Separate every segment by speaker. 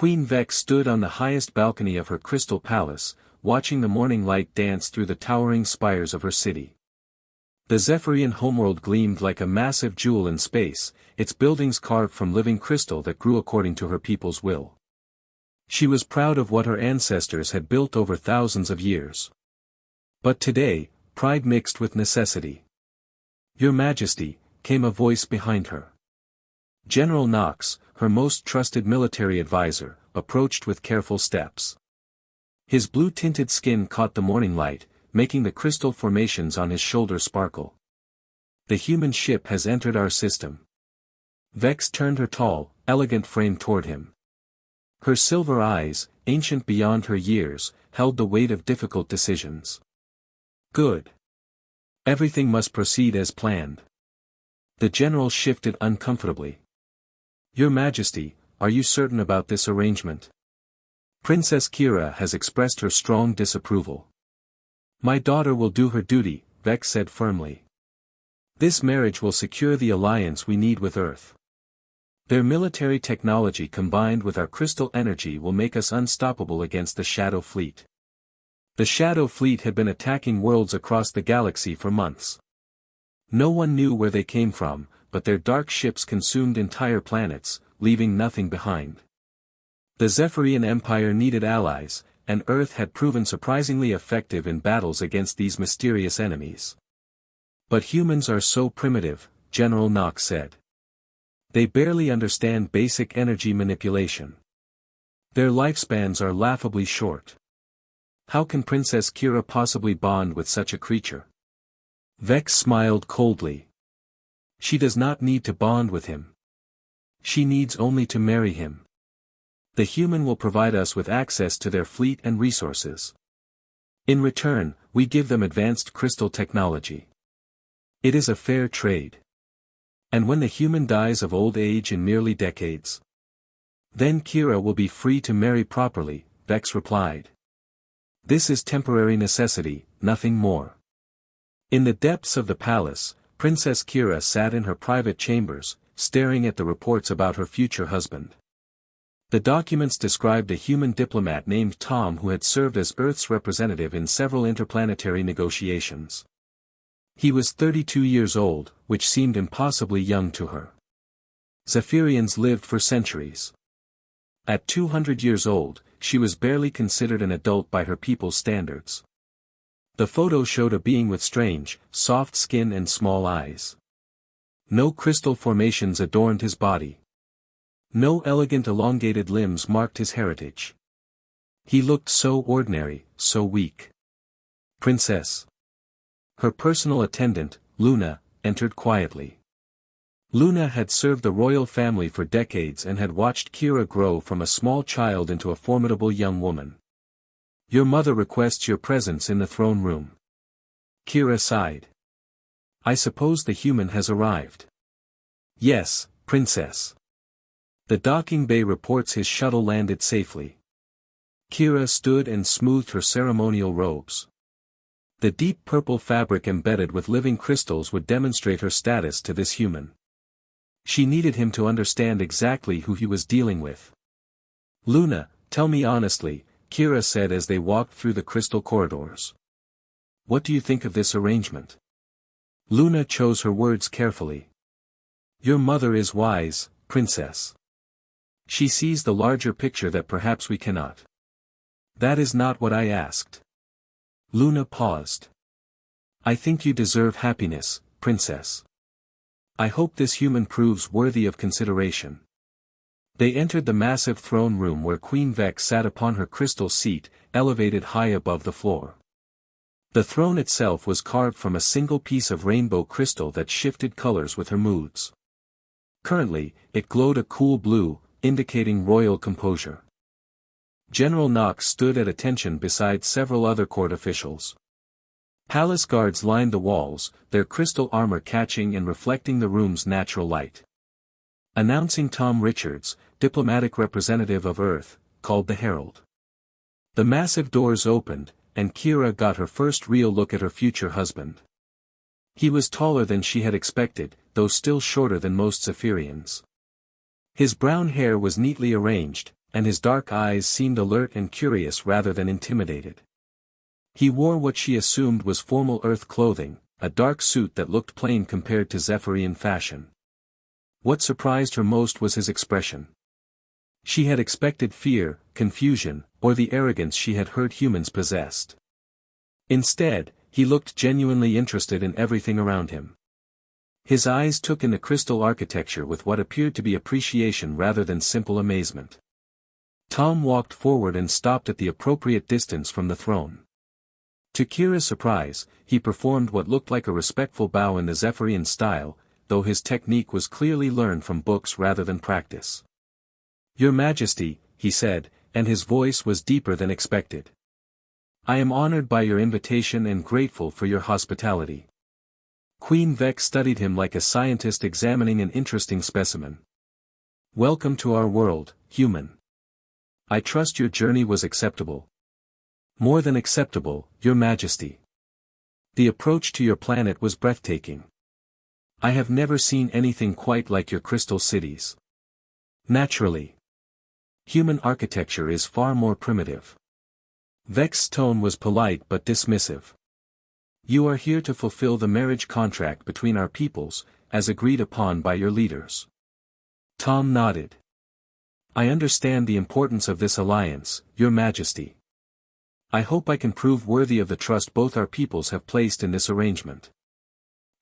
Speaker 1: Queen Vex stood on the highest balcony of her crystal palace, watching the morning light dance through the towering spires of her city. The Zephyrian homeworld gleamed like a massive jewel in space, its buildings carved from living crystal that grew according to her people's will. She was proud of what her ancestors had built over thousands of years. But today, pride mixed with necessity. "Your Majesty," came a voice behind her. General Knox, her most trusted military advisor, approached with careful steps. His blue-tinted skin caught the morning light, making the crystal formations on his shoulder sparkle. "The human ship has entered our system." Vex turned her tall, elegant frame toward him. Her silver eyes, ancient beyond her years, held the weight of difficult decisions. "Good. Everything must proceed as planned." The general shifted uncomfortably. "Your Majesty, are you certain about this arrangement?" Princess Kira has expressed her strong disapproval. "My daughter will do her duty," Vex said firmly. "This marriage will secure the alliance we need with Earth. Their military technology combined with our crystal energy will make us unstoppable against the Shadow Fleet." The Shadow Fleet had been attacking worlds across the galaxy for months. No one knew where they came from, but their dark ships consumed entire planets, leaving nothing behind. The Zephyrian Empire needed allies, and Earth had proven surprisingly effective in battles against these mysterious enemies. "But humans are so primitive," General Knox said. "They barely understand basic energy manipulation. Their lifespans are laughably short. How can Princess Kira possibly bond with such a creature?" Vex smiled coldly. "She does not need to bond with him. She needs only to marry him. The human will provide us with access to their fleet and resources. In return, we give them advanced crystal technology. It is a fair trade. And when the human dies of old age in merely decades, then Kira will be free to marry properly," Vex replied. "This is temporary necessity, nothing more." In the depths of the palace, Princess Kira sat in her private chambers, staring at the reports about her future husband. The documents described a human diplomat named Tom who had served as Earth's representative in several interplanetary negotiations. He was 32 years old, which seemed impossibly young to her. Zephyrians lived for centuries. At 200 years old, she was barely considered an adult by her people's standards. The photo showed a being with strange, soft skin and small eyes. No crystal formations adorned his body. No elegant elongated limbs marked his heritage. He looked so ordinary, so weak. "Princess." Her personal attendant, Luna, entered quietly. Luna had served the royal family for decades and had watched Kira grow from a small child into a formidable young woman. "Your mother requests your presence in the throne room." Kira sighed. "I suppose the human has arrived." "Yes, Princess. The docking bay reports his shuttle landed safely." Kira stood and smoothed her ceremonial robes. The deep purple fabric embedded with living crystals would demonstrate her status to this human. She needed him to understand exactly who he was dealing with. "Luna, tell me honestly," Kira said as they walked through the crystal corridors. "What do you think of this arrangement?" Luna chose her words carefully. "Your mother is wise, Princess. She sees the larger picture that perhaps we cannot." "That is not what I asked." Luna paused. "I think you deserve happiness, Princess. I hope this human proves worthy of consideration." They entered the massive throne room where Queen Vex sat upon her crystal seat, elevated high above the floor. The throne itself was carved from a single piece of rainbow crystal that shifted colors with her moods. Currently, it glowed a cool blue, indicating royal composure. General Knox stood at attention beside several other court officials. Palace guards lined the walls, their crystal armor catching and reflecting the room's natural light. Announcing Tom Richards, diplomatic representative of Earth, called the herald. The massive doors opened, and Kira got her first real look at her future husband. He was taller than she had expected, though still shorter than most Zephyrians. His brown hair was neatly arranged, and his dark eyes seemed alert and curious rather than intimidated. He wore what she assumed was formal Earth clothing, a dark suit that looked plain compared to Zephyrian fashion. What surprised her most was his expression. She had expected fear, confusion, or the arrogance she had heard humans possessed. Instead, he looked genuinely interested in everything around him. His eyes took in the crystal architecture with what appeared to be appreciation rather than simple amazement. Tom walked forward and stopped at the appropriate distance from the throne. To Kira's surprise, he performed what looked like a respectful bow in the Zephyrian style, though his technique was clearly learned from books rather than practice. "Your Majesty," he said, and his voice was deeper than expected. "I am honored by your invitation and grateful for your hospitality." Queen Vex studied him like a scientist examining an interesting specimen. "Welcome to our world, human. I trust your journey was acceptable." "More than acceptable, Your Majesty. The approach to your planet was breathtaking. I have never seen anything quite like your crystal cities. Naturally. Human architecture is far more primitive." Vex's tone was polite but dismissive. "You are here to fulfill the marriage contract between our peoples, as agreed upon by your leaders." Tom nodded. "I understand the importance of this alliance, Your Majesty. I hope I can prove worthy of the trust both our peoples have placed in this arrangement."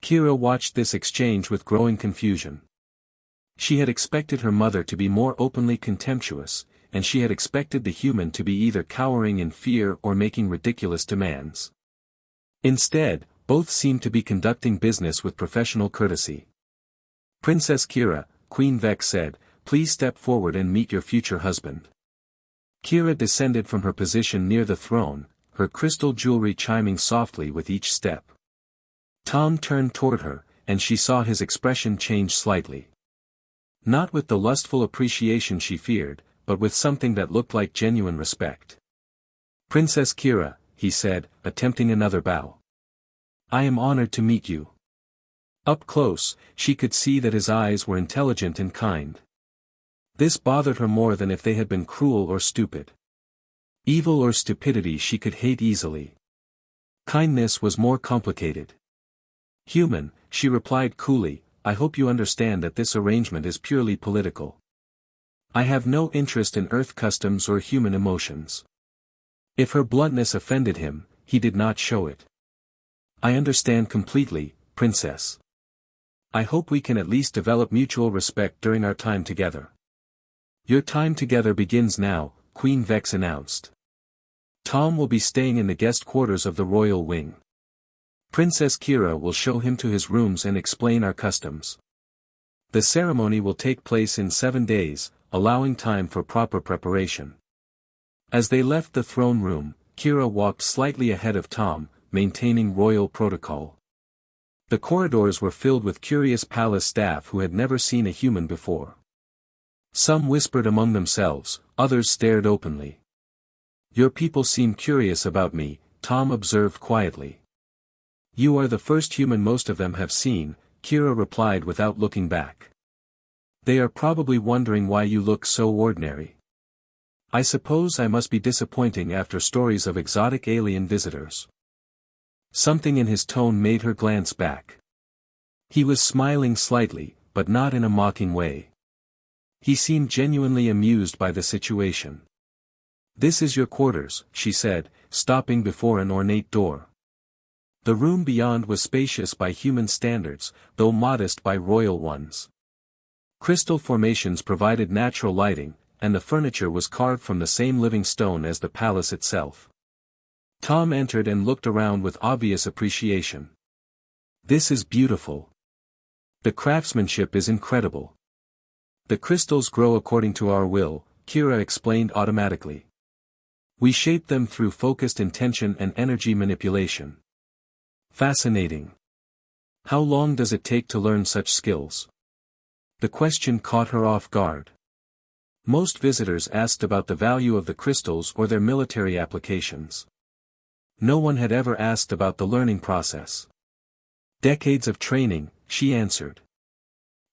Speaker 1: Kira watched this exchange with growing confusion. She had expected her mother to be more openly contemptuous, and she had expected the human to be either cowering in fear or making ridiculous demands. Instead, both seemed to be conducting business with professional courtesy. "Princess Kira," Queen Vex said, "please step forward and meet your future husband." Kira descended from her position near the throne, her crystal jewelry chiming softly with each step. Tom turned toward her, and she saw his expression change slightly. Not with the lustful appreciation she feared, but with something that looked like genuine respect. "Princess Kira," he said, attempting another bow. "I am honored to meet you." Up close, she could see that his eyes were intelligent and kind. This bothered her more than if they had been cruel or stupid. Evil or stupidity she could hate easily. Kindness was more complicated. "Human," she replied coolly, "I hope you understand that this arrangement is purely political. I have no interest in Earth customs or human emotions." If her bluntness offended him, he did not show it. "I understand completely, Princess. I hope we can at least develop mutual respect during our time together." "Your time together begins now," Queen Vex announced. "Tom will be staying in the guest quarters of the royal wing. Princess Kira will show him to his rooms and explain our customs. The ceremony will take place in 7 days, allowing time for proper preparation." As they left the throne room, Kira walked slightly ahead of Tom, maintaining royal protocol. The corridors were filled with curious palace staff who had never seen a human before. Some whispered among themselves, others stared openly. "Your people seem curious about me," Tom observed quietly. "You are the first human most of them have seen," Kira replied without looking back. "They are probably wondering why you look so ordinary. I suppose I must be disappointing after stories of exotic alien visitors." Something in his tone made her glance back. He was smiling slightly, but not in a mocking way. He seemed genuinely amused by the situation. "This is your quarters," she said, stopping before an ornate door. The room beyond was spacious by human standards, though modest by royal ones. Crystal formations provided natural lighting, and the furniture was carved from the same living stone as the palace itself. Tom entered and looked around with obvious appreciation. "This is beautiful. The craftsmanship is incredible. The crystals grow according to our will," Kira explained automatically. "We shape them through focused intention and energy manipulation." "Fascinating. How long does it take to learn such skills?" The question caught her off guard. Most visitors asked about the value of the crystals or their military applications. No one had ever asked about the learning process. "Decades of training," she answered.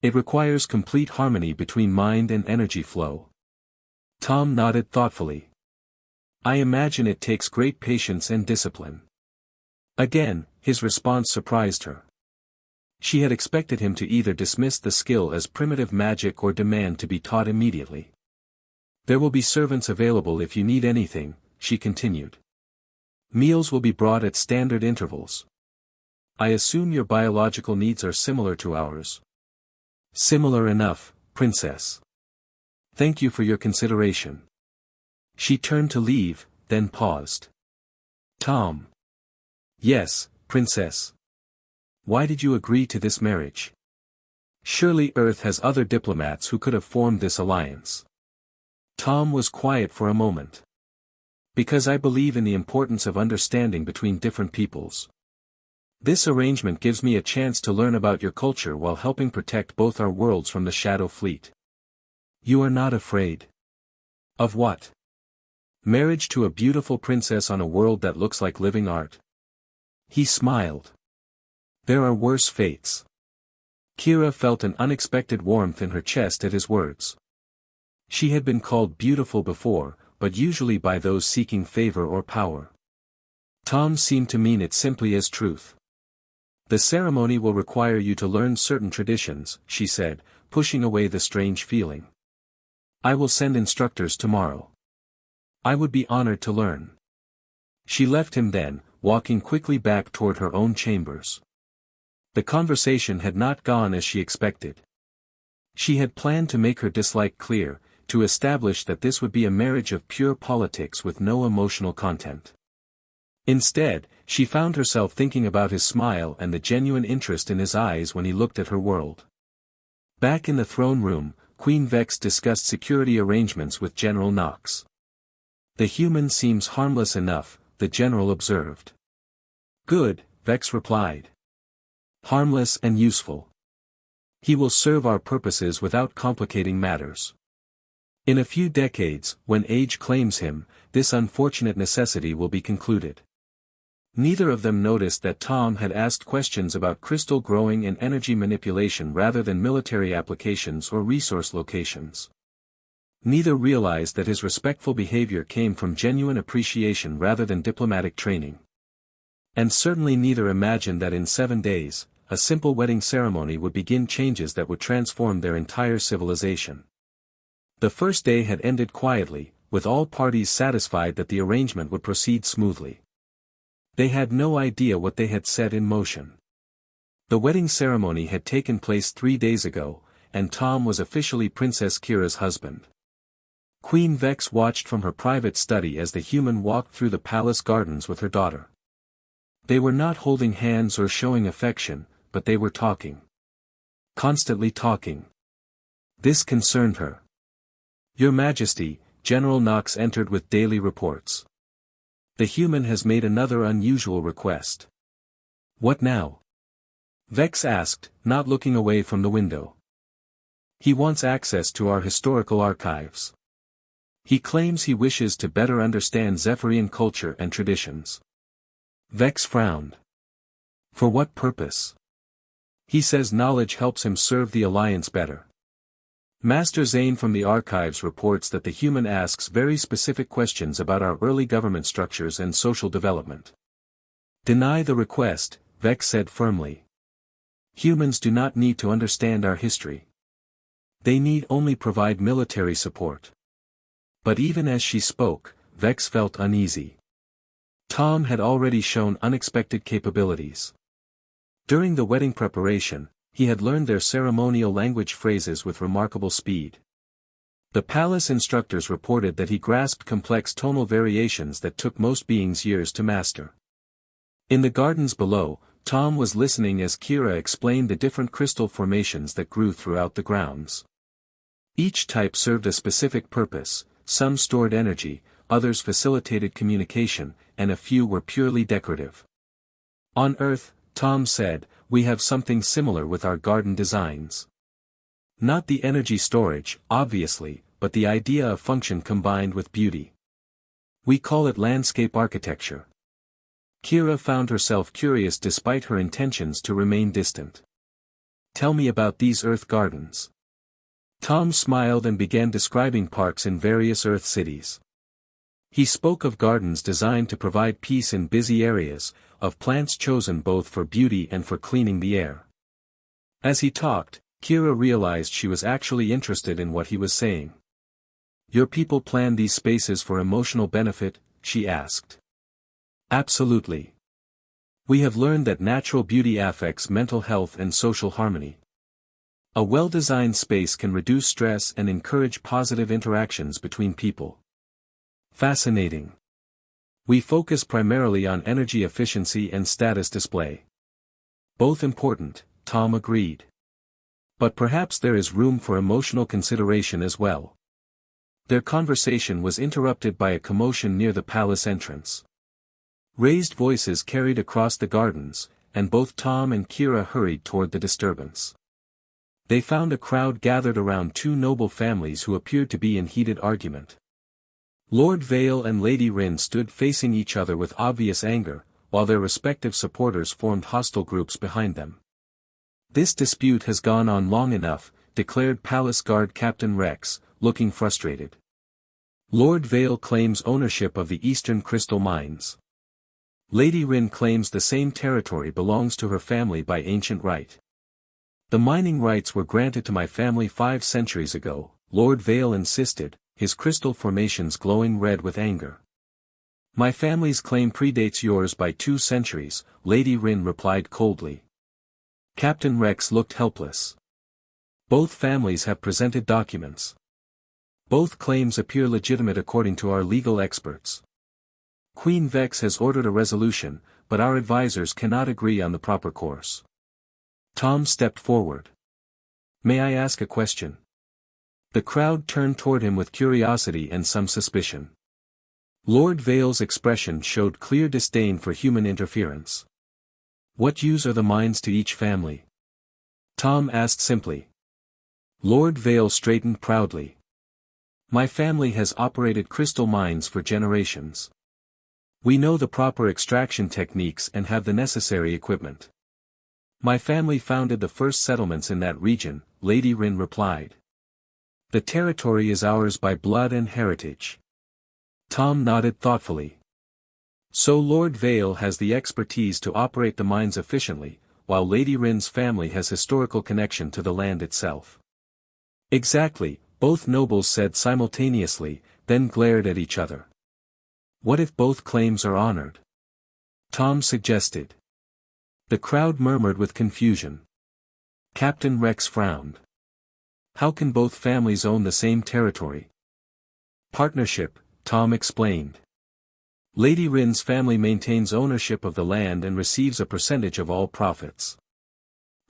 Speaker 1: "It requires complete harmony between mind and energy flow. Tom nodded thoughtfully. I imagine it takes great patience and discipline. Again, his response surprised her. She had expected him to either dismiss the skill as primitive magic or demand to be taught immediately. There will be servants available if you need anything, she continued. Meals will be brought at standard intervals. I assume your biological needs are similar to ours. Similar enough, Princess. Thank you for your consideration. She turned to leave, then paused. Tom. Yes, Princess. Why did you agree to this marriage? Surely Earth has other diplomats who could have formed this alliance. Tom was quiet for a moment. Because I believe in the importance of understanding between different peoples. This arrangement gives me a chance to learn about your culture while helping protect both our worlds from the Shadow Fleet. You are not afraid. Of what? Marriage to a beautiful princess on a world that looks like living art. He smiled. There are worse fates. Kira felt an unexpected warmth in her chest at his words. She had been called beautiful before, but usually by those seeking favor or power. Tom seemed to mean it simply as truth. The ceremony will require you to learn certain traditions, she said, pushing away the strange feeling. I will send instructors tomorrow. I would be honored to learn. She left him then, walking quickly back toward her own chambers. The conversation had not gone as she expected. She had planned to make her dislike clear, to establish that this would be a marriage of pure politics with no emotional content. Instead, she found herself thinking about his smile and the genuine interest in his eyes when he looked at her world. Back in the throne room, Queen Vex discussed security arrangements with General Knox. The human seems harmless enough, the general observed. Good, Vex replied. Harmless and useful. He will serve our purposes without complicating matters. In a few decades, when age claims him, this unfortunate necessity will be concluded. Neither of them noticed that Tom had asked questions about crystal growing and energy manipulation rather than military applications or resource locations. Neither realized that his respectful behavior came from genuine appreciation rather than diplomatic training. And certainly neither imagined that in 7 days, a simple wedding ceremony would begin changes that would transform their entire civilization. The first day had ended quietly, with all parties satisfied that the arrangement would proceed smoothly. They had no idea what they had set in motion. The wedding ceremony had taken place 3 days ago, and Tom was officially Princess Kira's husband. Queen Vex watched from her private study as the human walked through the palace gardens with her daughter. They were not holding hands or showing affection, but they were talking. Constantly talking. This concerned her. Your Majesty, General Knox entered with daily reports. The human has made another unusual request. What now? Vex asked, not looking away from the window. He wants access to our historical archives. He claims he wishes to better understand Zephyrian culture and traditions. Vex frowned. For what purpose? He says knowledge helps him serve the Alliance better. Master Zane from the archives reports that the human asks very specific questions about our early government structures and social development. Deny the request, Vex said firmly. Humans do not need to understand our history. They need only provide military support. But even as she spoke, Vex felt uneasy. Tom had already shown unexpected capabilities. During the wedding preparation, he had learned their ceremonial language phrases with remarkable speed. The palace instructors reported that he grasped complex tonal variations that took most beings years to master. In the gardens below, Tom was listening as Kira explained the different crystal formations that grew throughout the grounds. Each type served a specific purpose, some stored energy, others facilitated communication, and a few were purely decorative. On Earth, Tom said, we have something similar with our garden designs. Not the energy storage, obviously, but the idea of function combined with beauty. We call it landscape architecture. Kira found herself curious despite her intentions to remain distant. Tell me about these Earth gardens. Tom smiled and began describing parks in various Earth cities. He spoke of gardens designed to provide peace in busy areas, of plants chosen both for beauty and for cleaning the air. As he talked, Kira realized she was actually interested in what he was saying. "Your people plan these spaces for emotional benefit?" she asked. "Absolutely. We have learned that natural beauty affects mental health and social harmony. A well-designed space can reduce stress and encourage positive interactions between people." "Fascinating. We focus primarily on energy efficiency and status display." "Both important," Tom agreed. "But perhaps there is room for emotional consideration as well." Their conversation was interrupted by a commotion near the palace entrance. Raised voices carried across the gardens, and both Tom and Kira hurried toward the disturbance. They found a crowd gathered around two noble families who appeared to be in heated argument. Lord Vale and Lady Rin stood facing each other with obvious anger, while their respective supporters formed hostile groups behind them. "This dispute has gone on long enough," declared Palace Guard Captain Rex, looking frustrated. "Lord Vale claims ownership of the Eastern Crystal Mines. Lady Rin claims the same territory belongs to her family by ancient right. The mining rights were granted to my family 5 centuries ago," Lord Vale insisted, his crystal formations glowing red with anger. "My family's claim predates yours by 2 centuries, Lady Rin replied coldly. Captain Rex looked helpless. "Both families have presented documents. Both claims appear legitimate according to our legal experts. Queen Vex has ordered a resolution, but our advisors cannot agree on the proper course." Tom stepped forward. "May I ask a question?" The crowd turned toward him with curiosity and some suspicion. Lord Vale's expression showed clear disdain for human interference. "What use are the mines to each family?" Tom asked simply. Lord Vale straightened proudly. "My family has operated crystal mines for generations. We know the proper extraction techniques and have the necessary equipment. My family founded the first settlements in that region," Lady Rin replied. "The territory is ours by blood and heritage." Tom nodded thoughtfully. "So Lord Vale has the expertise to operate the mines efficiently, while Lady Rin's family has historical connection to the land itself." "Exactly," both nobles said simultaneously, then glared at each other. "What if both claims are honored?" Tom suggested. The crowd murmured with confusion. Captain Rex frowned. "How can both families own the same territory?" "Partnership," Tom explained. "Lady Rin's family maintains ownership of the land and receives a percentage of all profits.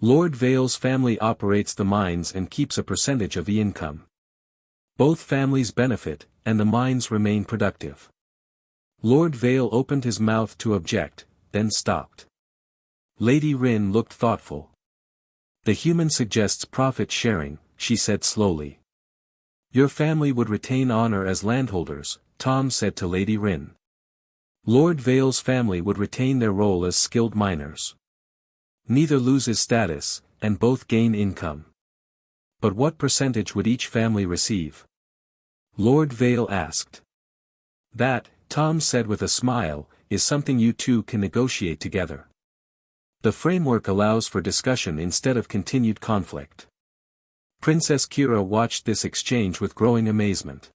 Speaker 1: Lord Vale's family operates the mines and keeps a percentage of the income. Both families benefit, and the mines remain productive." Lord Vale opened his mouth to object, then stopped. Lady Rin looked thoughtful. "The human suggests profit sharing," she said slowly. "Your family would retain honor as landholders," Tom said to Lady Rin. "Lord Vale's family would retain their role as skilled miners. Neither loses status, and both gain income." "But what percentage would each family receive?" Lord Vale asked. "That," Tom said with a smile, "is something you two can negotiate together. The framework allows for discussion instead of continued conflict." Princess Kira watched this exchange with growing amazement.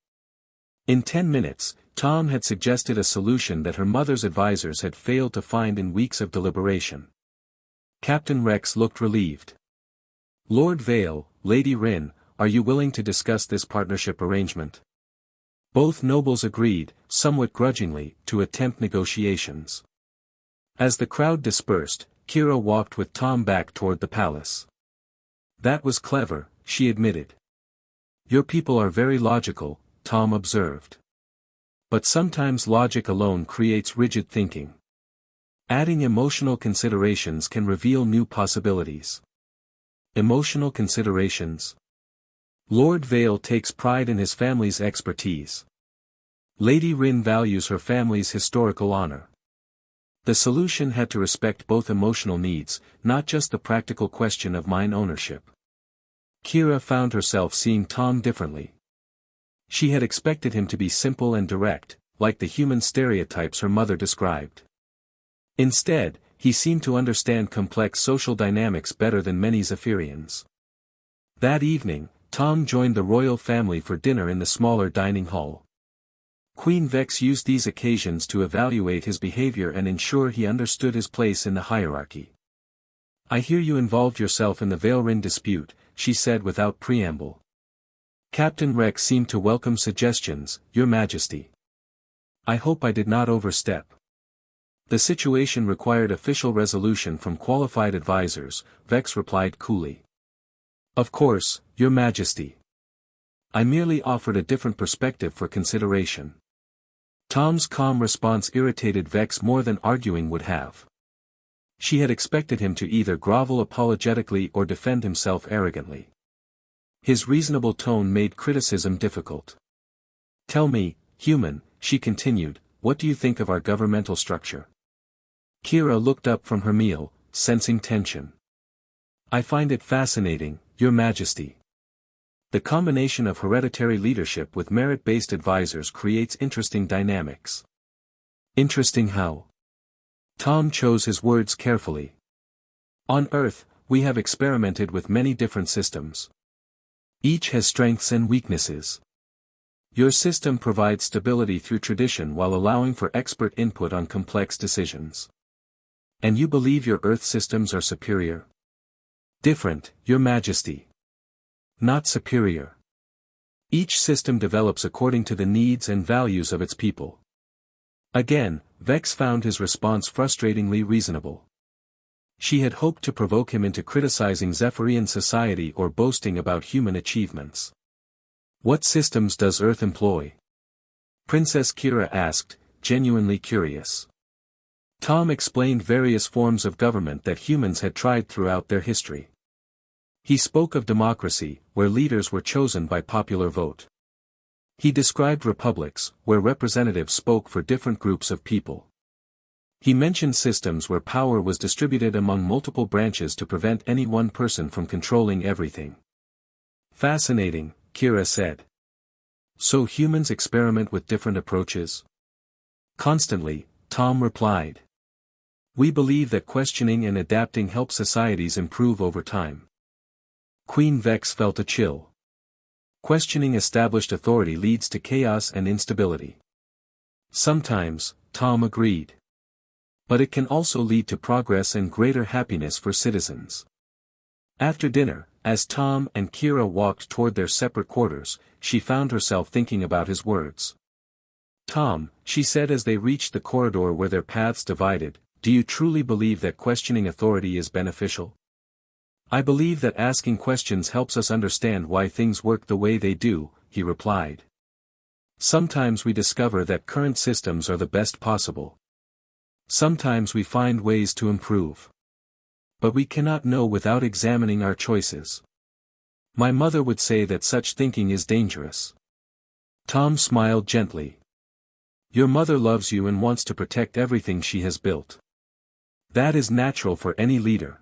Speaker 1: In 10 minutes, Tom had suggested a solution that her mother's advisors had failed to find in weeks of deliberation. Captain Rex looked relieved. "Lord Vale, Lady Rin, are you willing to discuss this partnership arrangement?" Both nobles agreed, somewhat grudgingly, to attempt negotiations. As the crowd dispersed, Kira walked with Tom back toward the palace. "That was clever," she admitted. "Your people are very logical," Tom observed. "But sometimes logic alone creates rigid thinking. Adding emotional considerations can reveal new possibilities." "Emotional considerations?" "Lord Vale takes pride in his family's expertise. Lady Rin values her family's historical honor. The solution had to respect both emotional needs, not just the practical question of mine ownership." Kira found herself seeing Tom differently. She had expected him to be simple and direct, like the human stereotypes her mother described. Instead, he seemed to understand complex social dynamics better than many Zephyrians. That evening, Tom joined the royal family for dinner in the smaller dining hall. Queen Vex used these occasions to evaluate his behavior and ensure he understood his place in the hierarchy. "I hear you involved yourself in the Valerin dispute," she said without preamble. Captain Rex seemed to welcome suggestions, "Your Majesty. I hope I did not overstep." The situation required official resolution from qualified advisors, Vex replied coolly. "Of course, Your Majesty. I merely offered a different perspective for consideration." Tom's calm response irritated Vex more than arguing would have. She had expected him to either grovel apologetically or defend himself arrogantly. His reasonable tone made criticism difficult. "Tell me, human," she continued, "what do you think of our governmental structure?" Kira looked up from her meal, sensing tension. "I find it fascinating, Your Majesty. The combination of hereditary leadership with merit-based advisors creates interesting dynamics." "Interesting how?" Tom chose his words carefully. "On Earth, we have experimented with many different systems. Each has strengths and weaknesses. Your system provides stability through tradition while allowing for expert input on complex decisions. And you believe your Earth systems are superior?" "Different, Your Majesty. Not superior. Each system develops according to the needs and values of its people." Again, Vex found his response frustratingly reasonable. She had hoped to provoke him into criticizing Zephyrian society or boasting about human achievements. "What systems does Earth employ?" Princess Kira asked, genuinely curious. Tom explained various forms of government that humans had tried throughout their history. He spoke of democracy, where leaders were chosen by popular vote. He described republics, where representatives spoke for different groups of people. He mentioned systems where power was distributed among multiple branches to prevent any one person from controlling everything. "Fascinating," Kira said. "So humans experiment with different approaches?" "Constantly," Tom replied. "We believe that questioning and adapting help societies improve over time." Queen Vex felt a chill. Questioning established authority leads to chaos and instability. Sometimes, Tom agreed. But it can also lead to progress and greater happiness for citizens. After dinner, as Tom and Kira walked toward their separate quarters, she found herself thinking about his words. "Tom," she said as they reached the corridor where their paths divided, "do you truly believe that questioning authority is beneficial?" "I believe that asking questions helps us understand why things work the way they do," he replied. "Sometimes we discover that current systems are the best possible. Sometimes we find ways to improve. But we cannot know without examining our choices. My mother would say that such thinking is dangerous." Tom smiled gently. "Your mother loves you and wants to protect everything she has built. That is natural for any leader.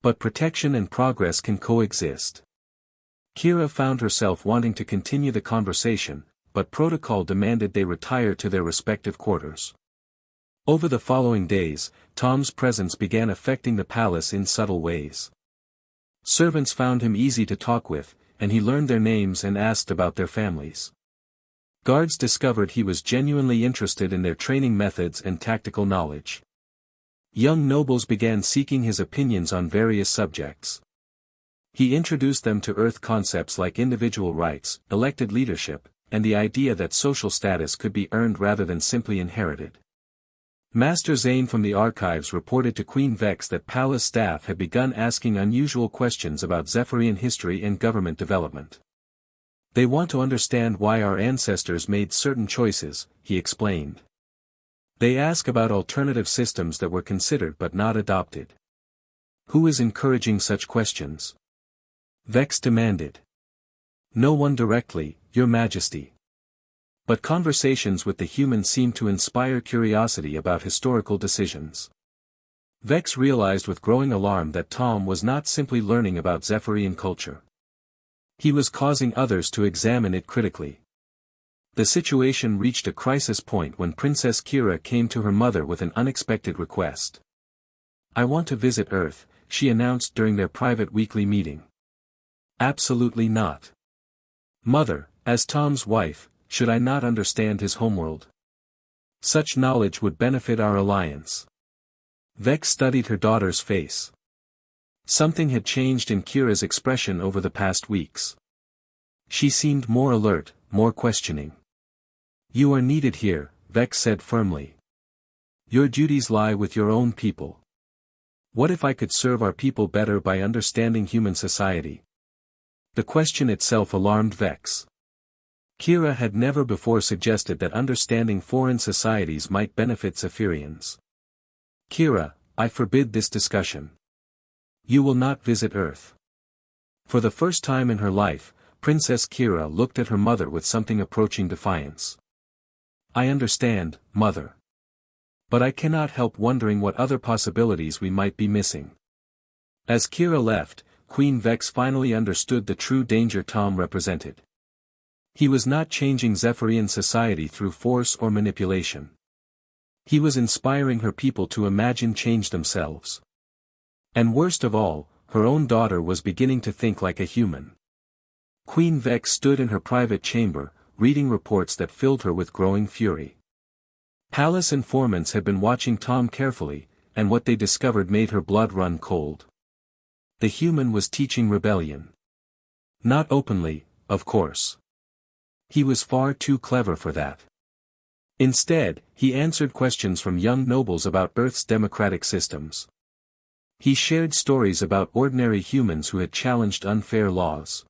Speaker 1: But protection and progress can coexist." Kira found herself wanting to continue the conversation, but protocol demanded they retire to their respective quarters. Over the following days, Tom's presence began affecting the palace in subtle ways. Servants found him easy to talk with, and he learned their names and asked about their families. Guards discovered he was genuinely interested in their training methods and tactical knowledge. Young nobles began seeking his opinions on various subjects. He introduced them to Earth concepts like individual rights, elected leadership, and the idea that social status could be earned rather than simply inherited. Master Zane from the archives reported to Queen Vex that palace staff had begun asking unusual questions about Zephyrian history and government development. "They want to understand why our ancestors made certain choices," he explained. "They ask about alternative systems that were considered but not adopted." "Who is encouraging such questions?" Vex demanded. "No one directly, Your Majesty. But conversations with the humans seem to inspire curiosity about historical decisions." Vex realized with growing alarm that Tom was not simply learning about Zephyrian culture. He was causing others to examine it critically. The situation reached a crisis point when Princess Kira came to her mother with an unexpected request. "I want to visit Earth," she announced during their private weekly meeting. "Absolutely not. Mother, as Tom's wife, should I not understand his homeworld? Such knowledge would benefit our alliance." Vex studied her daughter's face. Something had changed in Kira's expression over the past weeks. She seemed more alert, more questioning. "You are needed here," Vex said firmly. "Your duties lie with your own people. What if I could serve our people better by understanding human society?" The question itself alarmed Vex. Kira had never before suggested that understanding foreign societies might benefit Zephyrians. "Kira, I forbid this discussion. You will not visit Earth." For the first time in her life, Princess Kira looked at her mother with something approaching defiance. "I understand, Mother. But I cannot help wondering what other possibilities we might be missing." As Kira left, Queen Vex finally understood the true danger Tom represented. He was not changing Zephyrian society through force or manipulation. He was inspiring her people to imagine change themselves. And worst of all, her own daughter was beginning to think like a human. Queen Vex stood in her private chamber, reading reports that filled her with growing fury. Palace informants had been watching Tom carefully, and what they discovered made her blood run cold. The human was teaching rebellion. Not openly, of course. He was far too clever for that. Instead, he answered questions from young nobles about Earth's democratic systems. He shared stories about ordinary humans who had challenged unfair laws.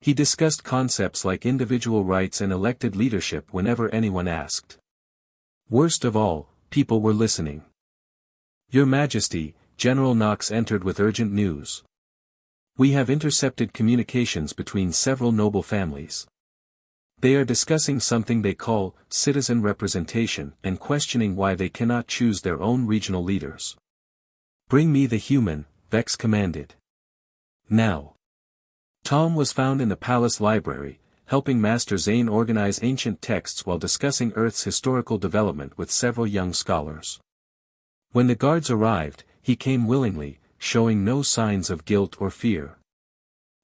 Speaker 1: He discussed concepts like individual rights and elected leadership whenever anyone asked. Worst of all, people were listening. "Your Majesty," General Knox entered with urgent news. "We have intercepted communications between several noble families. They are discussing something they call citizen representation and questioning why they cannot choose their own regional leaders." "Bring me the human," Vex commanded. "Now." Tom was found in the palace library, helping Master Zane organize ancient texts while discussing Earth's historical development with several young scholars. When the guards arrived, he came willingly, showing no signs of guilt or fear.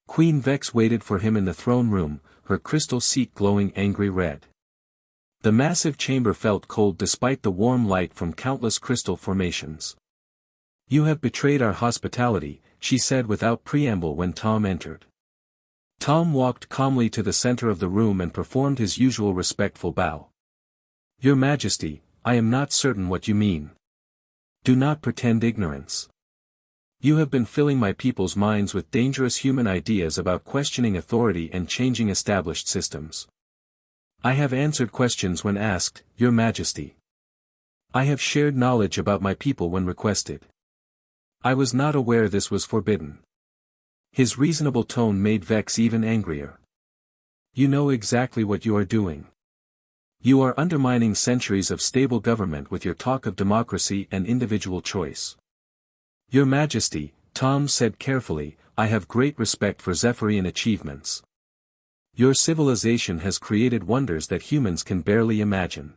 Speaker 1: Queen Vex waited for him in the throne room, her crystal seat glowing angry red. The massive chamber felt cold despite the warm light from countless crystal formations. "You have betrayed our hospitality," she said without preamble when Tom entered. Tom walked calmly to the center of the room and performed his usual respectful bow. "Your Majesty, I am not certain what you mean. Do not pretend ignorance. You have been filling my people's minds with dangerous human ideas about questioning authority and changing established systems. I have answered questions when asked, Your Majesty. I have shared knowledge about my people when requested. I was not aware this was forbidden." His reasonable tone made Vex even angrier. "You know exactly what you are doing. You are undermining centuries of stable government with your talk of democracy and individual choice." "Your Majesty," Tom said carefully, "I have great respect for Zephyrian achievements. Your civilization has created wonders that humans can barely imagine.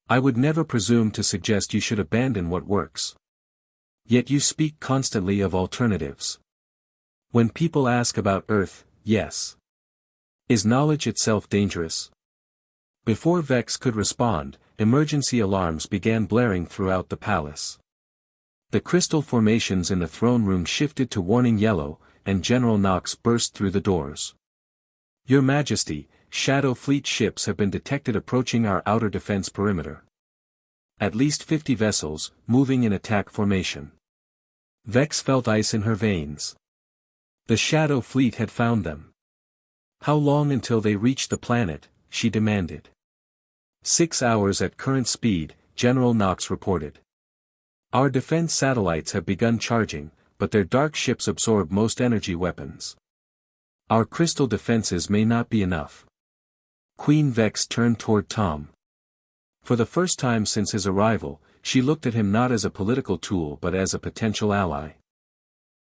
Speaker 1: I would never presume to suggest you should abandon what works. Yet you speak constantly of alternatives. When people ask about Earth, yes. Is knowledge itself dangerous?" Before Vex could respond, emergency alarms began blaring throughout the palace. The crystal formations in the throne room shifted to warning yellow, and General Knox burst through the doors. "Your Majesty, Shadow Fleet ships have been detected approaching our outer defense perimeter. At least 50 vessels, moving in attack formation." Vex felt ice in her veins. The Shadow Fleet had found them. "How long until they reach the planet?" she demanded. 6 hours at current speed, General Knox reported. "Our defense satellites have begun charging, but their dark ships absorb most energy weapons. Our crystal defenses may not be enough." Queen Vex turned toward Tom. For the first time since his arrival, she looked at him not as a political tool but as a potential ally.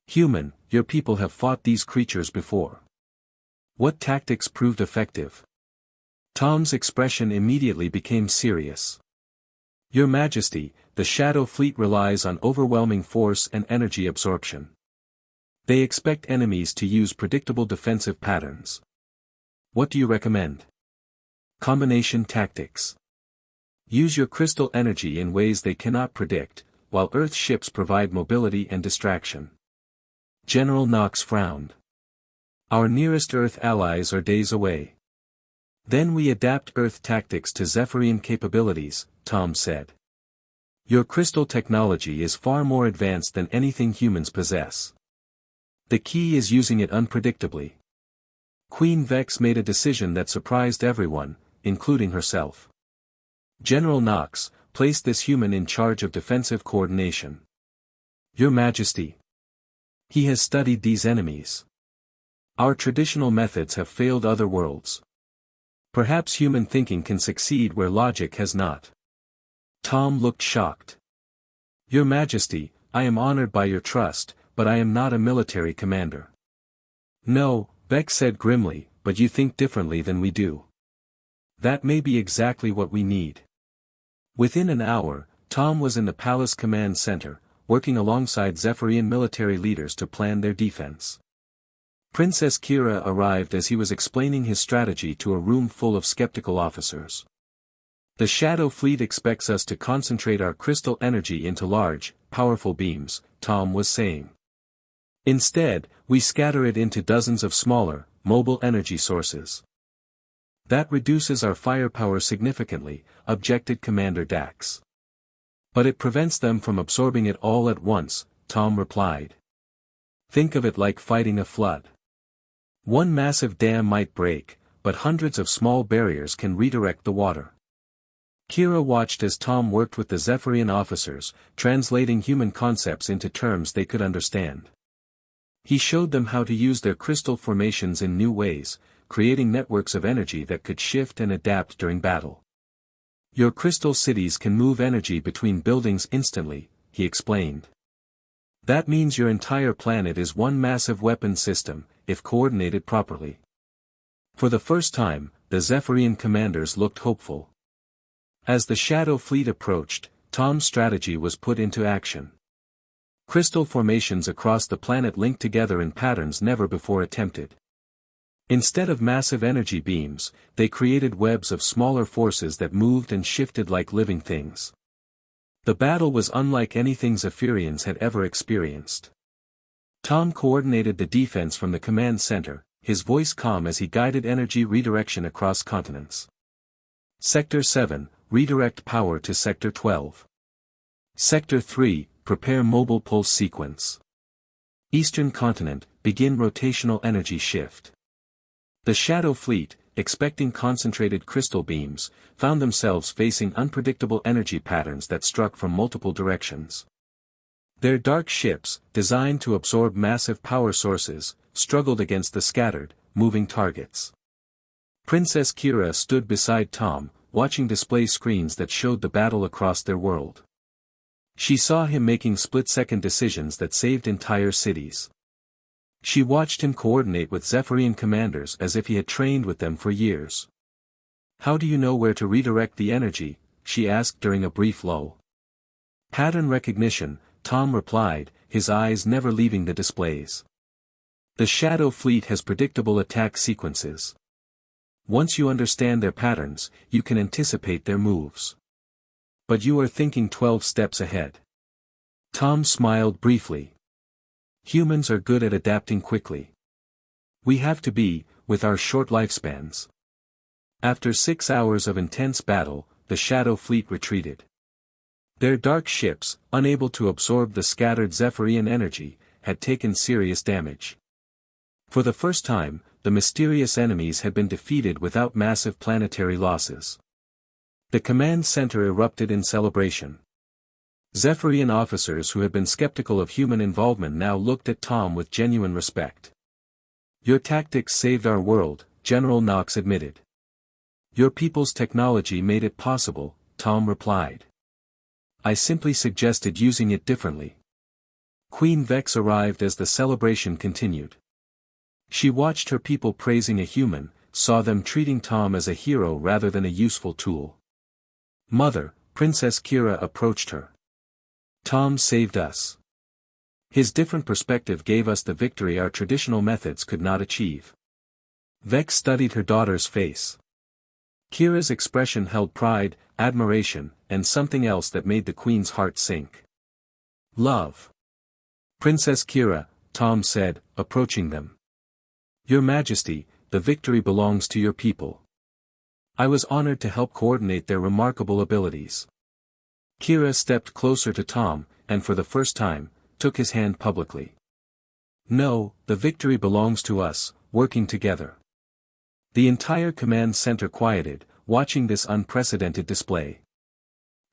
Speaker 1: "Human, your people have fought these creatures before. What tactics proved effective? Tom's expression immediately became serious. Your Majesty, the Shadow Fleet relies on overwhelming force and energy absorption. They expect enemies to use predictable defensive patterns. What do you recommend? Combination tactics. Use your crystal energy in ways they cannot predict, while Earth ships provide mobility and distraction. General Knox frowned. Our nearest Earth allies are days away. Then we adapt Earth tactics to Zephyrian capabilities, Tom said. Your crystal technology is far more advanced than anything humans possess. The key is using it unpredictably. Queen Vex made a decision that surprised everyone, including herself. General Knox placed this human in charge of defensive coordination. Your Majesty. He has studied these enemies. Our traditional methods have failed other worlds. Perhaps human thinking can succeed where logic has not. Tom looked shocked. Your Majesty, I am honored by your trust, but I am not a military commander. No, Vex said grimly, but you think differently than we do. That may be exactly what we need. Within an hour, Tom was in the palace command center, working alongside Zephyrian military leaders to plan their defense. Princess Kira arrived as he was explaining his strategy to a room full of skeptical officers. The Shadow Fleet expects us to concentrate our crystal energy into large, powerful beams, Tom was saying. Instead, we scatter it into dozens of smaller, mobile energy sources. That reduces our firepower significantly, objected Commander Dax. But it prevents them from absorbing it all at once, Tom replied. Think of it like fighting a flood. One massive dam might break, but hundreds of small barriers can redirect the water. Kira watched as Tom worked with the Zephyrian officers, translating human concepts into terms they could understand. He showed them how to use their crystal formations in new ways, creating networks of energy that could shift and adapt during battle. Your crystal cities can move energy between buildings instantly, he explained. That means your entire planet is one massive weapon system, if coordinated properly. For the first time, the Zephyrian commanders looked hopeful. As the Shadow Fleet approached, Tom's strategy was put into action. Crystal formations across the planet linked together in patterns never before attempted. Instead of massive energy beams, they created webs of smaller forces that moved and shifted like living things. The battle was unlike anything Zephyrians had ever experienced. Tom coordinated the defense from the command center, his voice calm as he guided energy redirection across continents. Sector 7, redirect power to Sector 12. Sector 3, prepare mobile pulse sequence. Eastern continent, begin rotational energy shift. The Shadow Fleet, expecting concentrated crystal beams, found themselves facing unpredictable energy patterns that struck from multiple directions. Their dark ships, designed to absorb massive power sources, struggled against the scattered, moving targets. Princess Kira stood beside Tom, watching display screens that showed the battle across their world. She saw him making split-second decisions that saved entire cities. She watched him coordinate with Zephyrian commanders as if he had trained with them for years. How do you know where to redirect the energy? She asked during a brief lull. Pattern recognition, Tom replied, his eyes never leaving the displays. The Shadow Fleet has predictable attack sequences. Once you understand their patterns, you can anticipate their moves. But you are thinking 12 steps ahead. Tom smiled briefly. Humans are good at adapting quickly. We have to be, with our short lifespans. After 6 hours of intense battle, the Shadow Fleet retreated. Their dark ships, unable to absorb the scattered Zephyrian energy, had taken serious damage. For the first time, the mysterious enemies had been defeated without massive planetary losses. The command center erupted in celebration. Zephyrian officers who had been skeptical of human involvement now looked at Tom with genuine respect. Your tactics saved our world, General Knox admitted. Your people's technology made it possible, Tom replied. I simply suggested using it differently. Queen Vex arrived as the celebration continued. She watched her people praising a human, saw them treating Tom as a hero rather than a useful tool. "Mother," Princess Kira approached her. "Tom saved us. His different perspective gave us the victory our traditional methods could not achieve." Vex studied her daughter's face. Kira's expression held pride, admiration, and something else that made the queen's heart sink. "Love." "Princess Kira," Tom said, approaching them. "Your Majesty, the victory belongs to your people. I was honored to help coordinate their remarkable abilities." Kira stepped closer to Tom, and for the first time, took his hand publicly. "No, the victory belongs to us, working together." The entire command center quieted, watching this unprecedented display.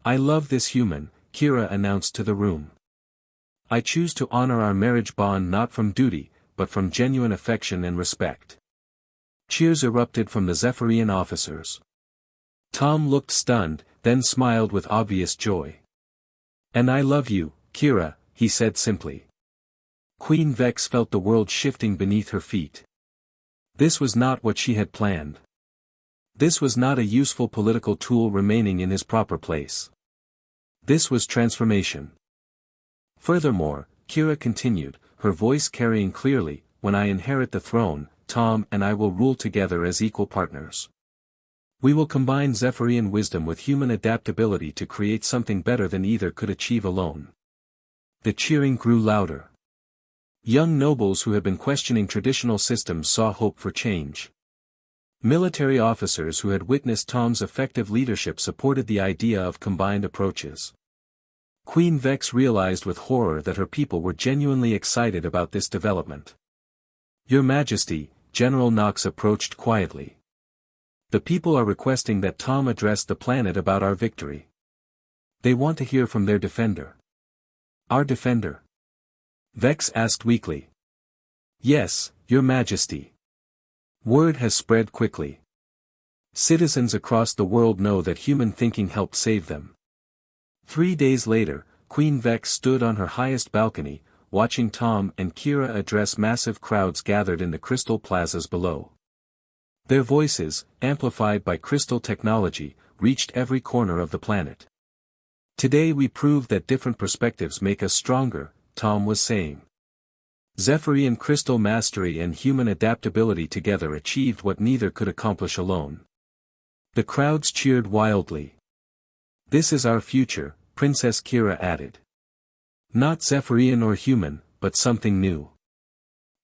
Speaker 1: "I love this human," Kira announced to the room. "I choose to honor our marriage bond not from duty, but from genuine affection and respect." Cheers erupted from the Zephyrian officers. Tom looked stunned, then smiled with obvious joy. "And I love you, Kira," he said simply. Queen Vex felt the world shifting beneath her feet. This was not what she had planned. This was not a useful political tool remaining in his proper place. This was transformation. Furthermore, Kira continued, her voice carrying clearly, "When I inherit the throne, Tom and I will rule together as equal partners. We will combine Zephyrian wisdom with human adaptability to create something better than either could achieve alone." The cheering grew louder. Young nobles who had been questioning traditional systems saw hope for change. Military officers who had witnessed Tom's effective leadership supported the idea of combined approaches. Queen Vex realized with horror that her people were genuinely excited about this development. "Your Majesty," General Knox approached quietly. "The people are requesting that Tom address the planet about our victory. They want to hear from their defender." "Our defender?" Vex asked weakly. "Yes, Your Majesty. Word has spread quickly. Citizens across the world know that human thinking helped save them." 3 days later, Queen Vex stood on her highest balcony, watching Tom and Kira address massive crowds gathered in the crystal plazas below. Their voices, amplified by crystal technology, reached every corner of the planet. "Today we proved that different perspectives make us stronger," Tom was saying. "Zephyrian crystal mastery and human adaptability together achieved what neither could accomplish alone." The crowds cheered wildly. "This is our future," Princess Kira added. "Not Zephyrian or human, but something new.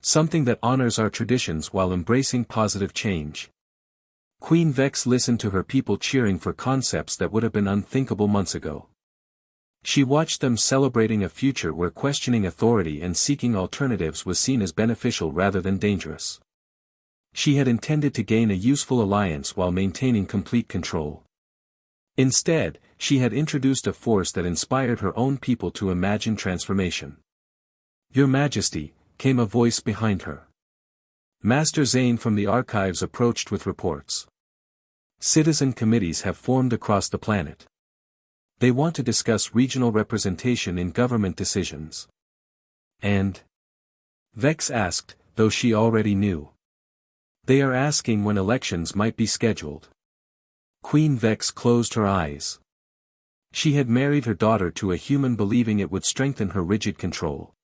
Speaker 1: Something that honors our traditions while embracing positive change." Queen Vex listened to her people cheering for concepts that would have been unthinkable months ago. She watched them celebrating a future where questioning authority and seeking alternatives was seen as beneficial rather than dangerous. She had intended to gain a useful alliance while maintaining complete control. Instead, she had introduced a force that inspired her own people to imagine transformation. "Your Majesty," came a voice behind her. Master Zane from the archives approached with reports. "Citizen committees have formed across the planet. They want to discuss regional representation in government decisions." "And?" Vex asked, though she already knew. "They are asking when elections might be scheduled." Queen Vex closed her eyes. She had married her daughter to a human believing it would strengthen her rigid control.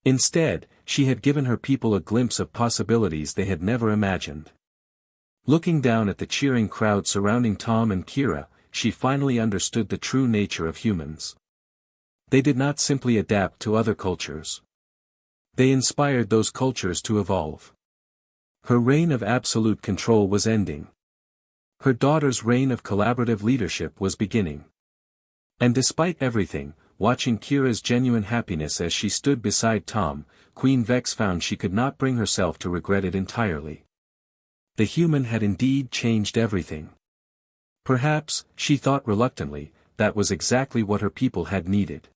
Speaker 1: Instead, she had given her people a glimpse of possibilities they had never imagined. Looking down at the cheering crowd surrounding Tom and Kira, she finally understood the true nature of humans. They did not simply adapt to other cultures. They inspired those cultures to evolve. Her reign of absolute control was ending. Her daughter's reign of collaborative leadership was beginning. And despite everything, watching Kira's genuine happiness as she stood beside Tom, Queen Vex found she could not bring herself to regret it entirely. The human had indeed changed everything. Perhaps, she thought reluctantly, that was exactly what her people had needed.